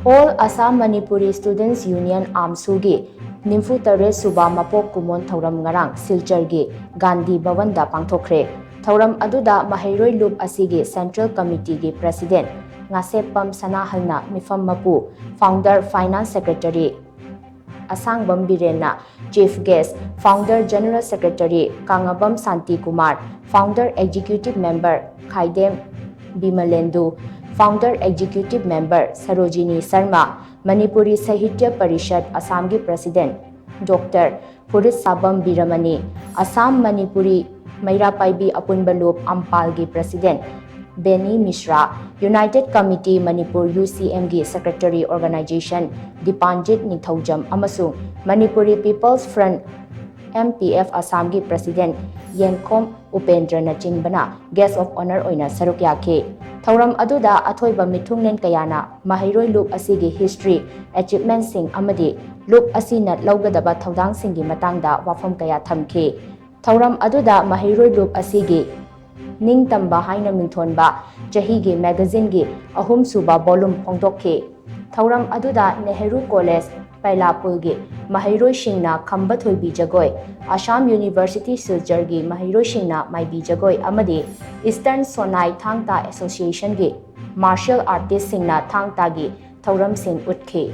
All Assam Manipuri Students Union Aamsu gi Nimfu Tare Shuba Mapok Kumon Thouram Ngarang Silchar gi Gandhi Bhawan Da Pangthokkre. Thouram aduda Mahairoi Loop asigi Central Committee gi President Ngasepam Sanahalna Mifam Mapu Founder Finance Secretary Asangbam Birena Chief Guest Founder General Secretary Kangabam Santi Kumar Founder Executive Member Khaidem Bimalendu Founder Executive Member Sarojini Sharma Manipuri Sahitya Parishad Assam gi President Dr. Purit Sabam Biramani Assam Manipuri Mairapaibi Apunbalup Ampal gi President Beni Mishra United Committee Manipur UCM gi Secretary Organization Dipanjit Nithaujam amasung Manipuri People's Front MPF Assam gi President Yenkom Upendra Nachingbana Guest of Honor oina saruk yake. Thouram aduda athoiba mithungnen kayana Mahairoi Loop asigi history achievements sing amadi loop asina laugadaba thodang singi matangda wafam kaya thamke. Thouram aduda Mahairoi Loop asigi ningtamba haina mingthonba chahigi magazine gi ahum suba volume phongdokhe. Thouram aduda Nehru College Pailapul gi Mahairoi Shingna Khamba Thoibi Jagoi Assam University Silchar gi Mahairoi Shingna Maibi Jagoi amadi Eastern Sonai Thangta Association gi Martial Artist Singna Thangta gi Thouram Sing Utkhe.